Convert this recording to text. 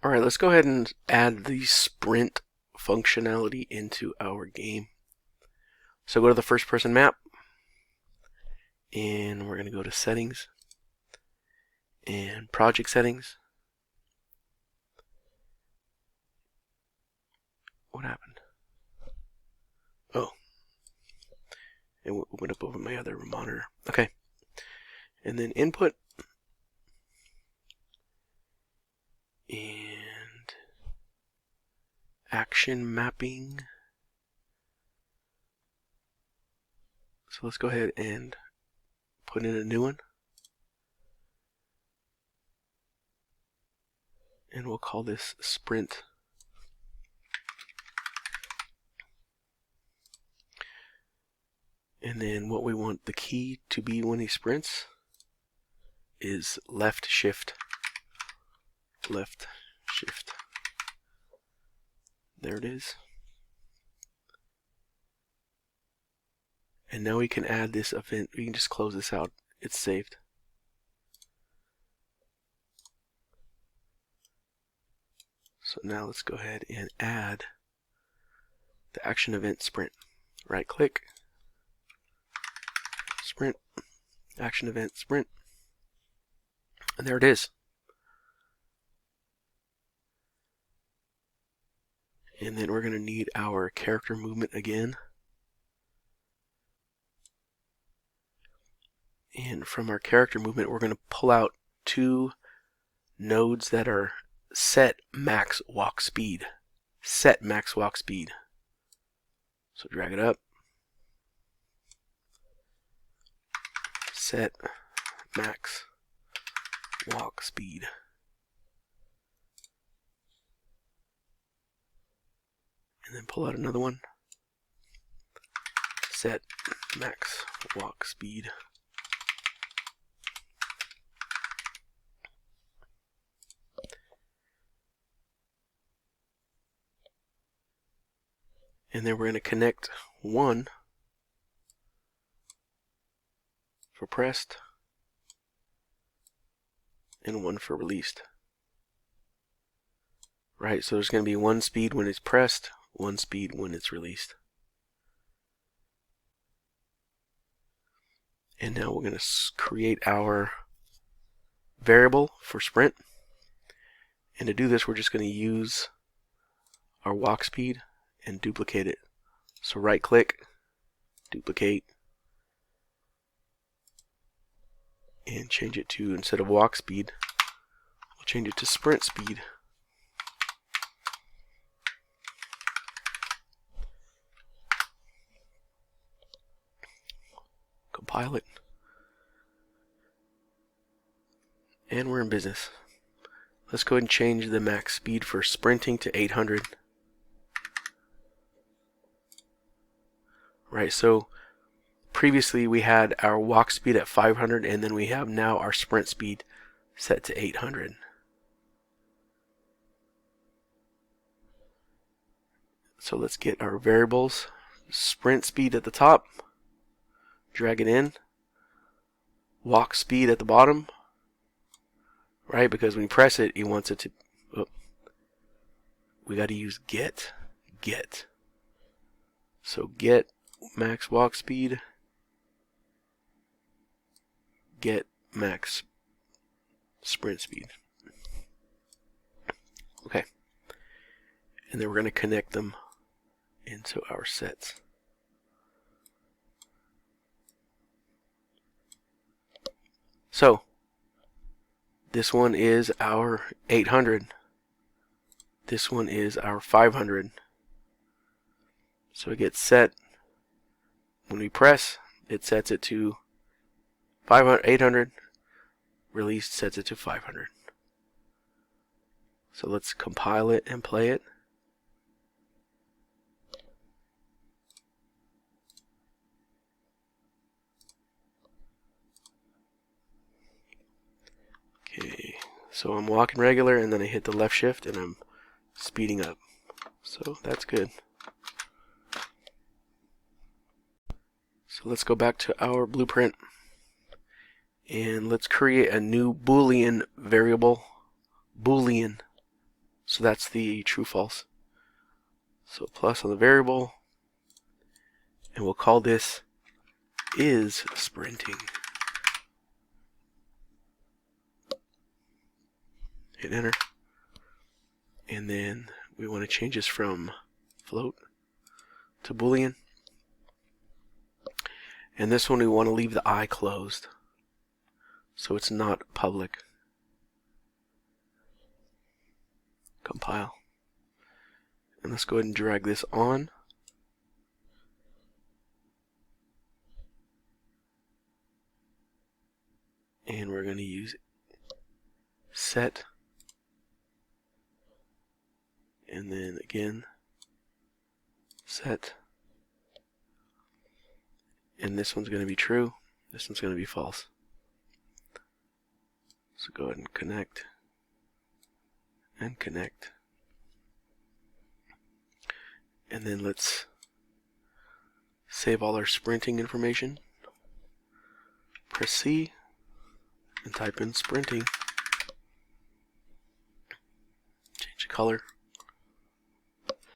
Alright, let's go ahead and add the sprint functionality into our game. So go to the first person map, and we're going to go to settings, and project settings. What happened? Oh, it went up over my other monitor. Okay, and then input, and action mapping. So let's go ahead and put in a new one, and we'll call this sprint. And then what we want the key to be when he sprints is left shift. Left shift. There it is. And now we can add this event. We can just close this out. It's saved. So now let's go ahead and add the action event sprint. Right click, sprint, action event sprint, and there it is. And then we're going to need our character movement again. And from our character movement, we're going to pull out two nodes that are set max walk speed. Set max walk speed. So drag it up. Set max walk speed. And then pull out another one. Set max walk speed. And then we're going to connect one for pressed and one for released. Right, so there's going to be one speed when it's pressed, one speed when it's released. And now we're going to create our variable for sprint. And to do this, we're just going to use our walk speed and duplicate it. So right click, duplicate, and change it to, instead of walk speed, we'll change it to sprint speed. Compile it. And we're in business. Let's go ahead and change the max speed for sprinting to 800. Right, so previously we had our walk speed at 500, and then we have now our sprint speed set to 800. So let's get our variables. Sprint speed at the top, drag it in. Walk speed at the bottom, right, because when you press it, it wants it to, oh, we got to use get. So get max walk speed, get max sprint speed. Okay, and then we're going to connect them into our sets. So this one is our 800. This one is our 500. So it gets set. When we press, it sets it to 800. Released sets it to 500. So let's compile it and play it. Okay, so I'm walking regular, and then I hit the left shift and I'm speeding up. So that's good. So let's go back to our blueprint, and let's create a new Boolean variable. Boolean. So that's the true false. So plus on the variable, and we'll call this is sprinting. Hit enter. And then we want to change this from float to Boolean. And this one we want to leave the I closed, so it's not public. Compile. And let's go ahead and drag this on. And we're going to use set. And then again, set. And this one's going to be true. This one's going to be false. So go ahead and connect. And connect. And then let's save all our sprinting information. Press C and type in sprinting. Change the color.